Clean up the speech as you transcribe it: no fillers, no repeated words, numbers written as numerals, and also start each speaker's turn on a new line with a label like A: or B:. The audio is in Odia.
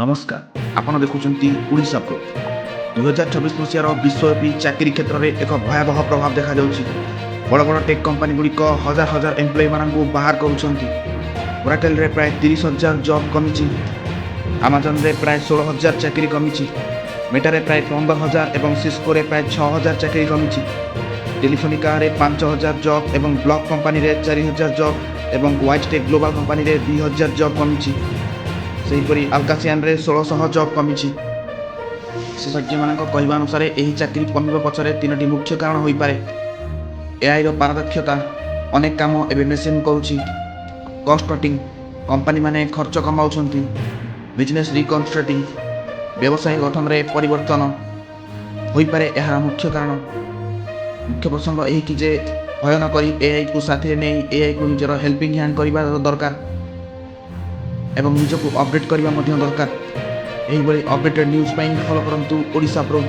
A: নমস্কার, ଆପଣ ଦେଖୁଛନ୍ତି ଓଡ଼ିଶା ପ୍ରୋ। 2024 ମସିହାର ବିଶ୍ୱବ୍ୟାପୀ ଚାକିରି କ୍ଷେତ୍ରରେ ଏକ ଭୟାବହ ପ୍ରଭାବ ଦେଖାଯାଉଛି। ବଡ଼ ବଡ଼ ଟେକ୍ କମ୍ପାନୀଗୁଡ଼ିକ ହଜାର ହଜାର ଏମ୍ପ୍ଲୟିମାନଙ୍କୁ ବାହାର କରୁଛନ୍ତି। ଓରାକେଲରେ ପ୍ରାୟ 30,000 ଜବ୍ କମିଛି। ଆମାଜନରେ ପ୍ରାୟ 16,000 ଚାକିରି କମିଛି। ମେଟାରେ ପ୍ରାୟ 15,000 ଏବଂ ସିସ୍କୋରେ ପ୍ରାୟ 6,000 ଚାକିରି କମିଛି। ଟେଲିଫୋନିକାରେ 5,000 ଜବ୍ ଏବଂ ବ୍ଲକ୍ କମ୍ପାନୀରେ 4,000 ଜବ୍ ଏବଂ ହ୍ୱାଇଟ୍ ଟେକ୍ ଗ୍ଲୋବାଲ୍ କମ୍ପାନୀରେ 2,000 ଜବ୍ କମିଛି। ସେହିପରି ଆଲକାସିଆନରେ 1,600 ଜବ୍ କମିଛି। ବିଶେଷଜ୍ଞମାନଙ୍କ କହିବା ଅନୁସାରେ ଏହି ଚାକିରି କମିବା ପଛରେ 3ଟି ମୁଖ୍ୟ କାରଣ ହୋଇପାରେ। ଏଆଇର ପାରଦକ୍ଷତା, ଅନେକ କାମ ଏବେ ମେସିନ୍ କରୁଛି। କଷ୍ଟ କଟିଂ, କମ୍ପାନୀମାନେ ଖର୍ଚ୍ଚ କମାଉଛନ୍ତି। ବିଜନେସ୍ ରିକନଷ୍ଟ୍ରକ୍ଟିଂ, ବ୍ୟବସାୟ ଗଠନରେ ପରିବର୍ତ୍ତନ ହୋଇପାରେ ଏହାର ମୁଖ୍ୟ କାରଣ। ମୁଖ୍ୟ ପ୍ରସଙ୍ଗ ଏହିକି ଯେ ଭୟ ନ କରି ଏଆଇକୁ ସାଥିରେ ନେଇ ଏଆଇକୁ ନିଜର ହେଲ୍ପିଂ ହ୍ୟାଣ୍ଡ କରିବା ଦରକାର ଏବଂ ନିଜକୁ ଅପଡେଟ୍ କରିବା ମଧ୍ୟ ଦରକାର। ଏହିଭଳି ଅପଡେଟେଡ୍ ନ୍ୟୁଜ୍ ପାଇଁ ଫଲୋ କରନ୍ତୁ ଓଡ଼ିଶା ପ୍ରୋ।